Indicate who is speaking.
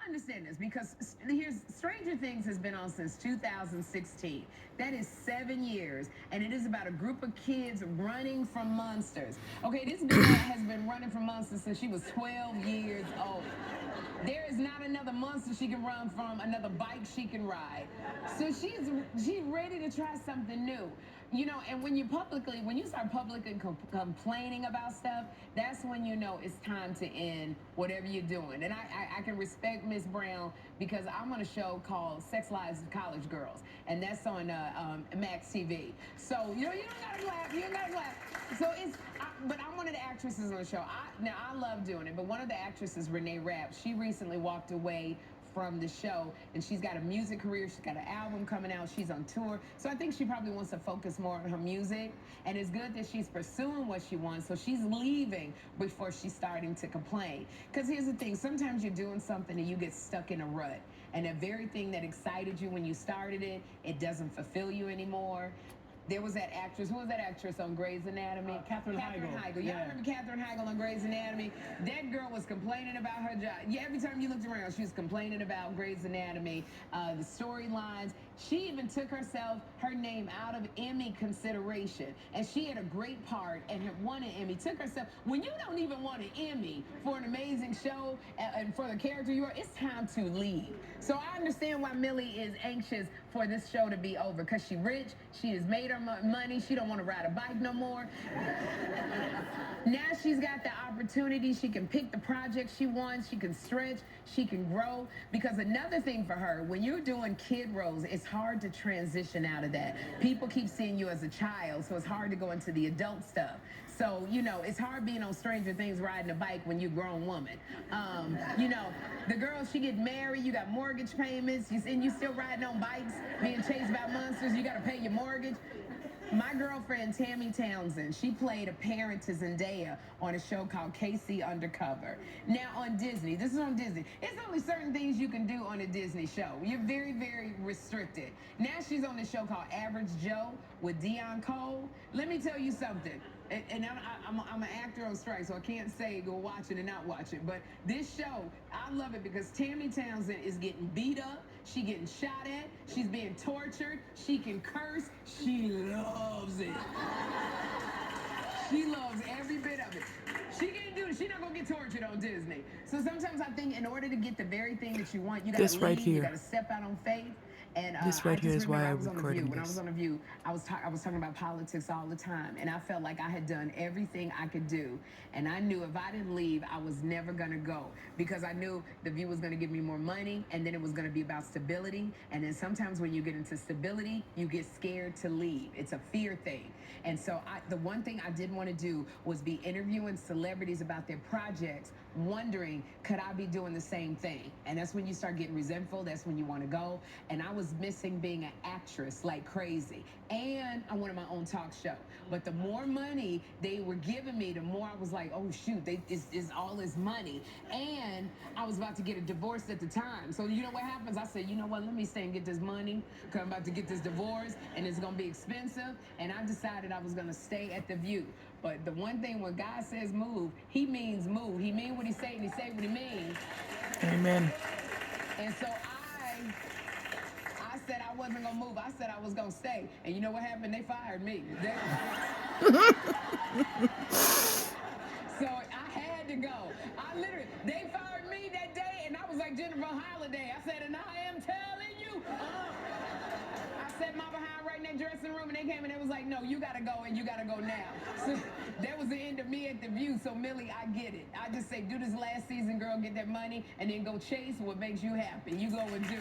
Speaker 1: understand this because here's Stranger Things has been on since 2016. That is 7 years, and it is about a group of kids running from monsters. Okay, this girl has been running from monsters since she was 12 years old. There is not another monster she can run from, another bike she can ride. So she's ready to try something new. You know, and when you start publicly complaining about stuff, that's when you know it's time to end whatever you're doing. And I can respect Miss Brown because I'm on a show called Sex Lives of College Girls, and that's on Max TV. So you know you don't gotta clap, you don't gotta clap. So but I'm one of the actresses on the show. Now I love doing it, but one of the actresses, Renee Rapp, she recently walked away from the show, and she's got a music career. She's got an album coming out. She's on tour. So I think she probably wants to focus more on her music, and it's good that she's pursuing what she wants. So she's leaving before she's starting to complain. Because here's the thing, sometimes you're doing something and you get stuck in a rut, and the very thing that excited you when you started it, it doesn't fulfill you anymore. There was that actress. Who was that actress on Grey's Anatomy?
Speaker 2: Katherine Heigl.
Speaker 1: Y'all remember Katherine Heigl on Grey's Anatomy? That girl was complaining about her job. Yeah, every time you looked around, she was complaining about Grey's Anatomy, the storylines. She even took her name out of Emmy consideration. And she had a great part and had won an Emmy. Took herself, when you don't even want an Emmy for an amazing show and for the character you are, it's time to leave. So I understand why Millie is anxious for this show to be over, because she's rich, she has made her money, she don't want to ride a bike no more. Now she's got the opportunity, she can pick the project she wants, she can stretch, she can grow. Because another thing for her, when you're doing kid roles, it's hard to transition out of that. People keep seeing you as a child, so it's hard to go into the adult stuff. So, you know, it's hard being on Stranger Things riding a bike when you're a grown woman. You know, the girl, she get married, you got mortgage payments, and you still riding on bikes, being chased by monsters, you gotta pay your mortgage. My girlfriend, Tammy Townsend, she played a parent to Zendaya on a show called KC Undercover. Now on Disney, this is on Disney. It's only certain things you can do on a Disney show. You're very, very restricted. Now she's on this show called Average Joe with Dion Cole. Let me tell you something. And I'm an actor on strike, so I can't say go watch it and not watch it. But this show, I love it because Tammy Townsend is getting beat up. She getting shot at. She's being tortured. She can curse. She loves it. She loves every bit of it. She can't do it. She's not going to get tortured on Disney. So sometimes I think in order to get the very thing that you want, you got to leave. You got to step out on faith. And
Speaker 3: this right here is why I'm recording this.
Speaker 1: When I was on The View, I was talking about politics all the time, and I felt like I had done everything I could do, and I knew if I didn't leave, I was never going to go, because I knew The View was going to give me more money, and then it was going to be about stability, and then sometimes when you get into stability, you get scared to leave. It's a fear thing. And so the one thing I didn't want to do was be interviewing celebrities about their projects, wondering, could I be doing the same thing? And that's when you start getting resentful. That's when you want to go. And I was missing being an actress like crazy. And I wanted my own talk show. But the more money they were giving me, the more I was like, oh, shoot, it's all this money. And I was about to get a divorce at the time. So you know what happens? I said, you know what, let me stay and get this money, because I'm about to get this divorce, and it's going to be expensive. And I decided I was going to stay at The View. But the one thing, when God says move, he means move. He means what he say, and he say what he means.
Speaker 3: Amen.
Speaker 1: And so I said I wasn't going to move. I said I was going to stay. And you know what happened? They fired me. So I had to go. They fired me that day, and I was like Jennifer Holliday. I said, and I am telling you. I set my behind right in that dressing room, and they came and they was like, no, you got to go, and you got to go now. So that was the end of me at The View. So, Millie, I get it. I just say, do this last season, girl, get that money, and then go chase what makes you happy. You go and do it.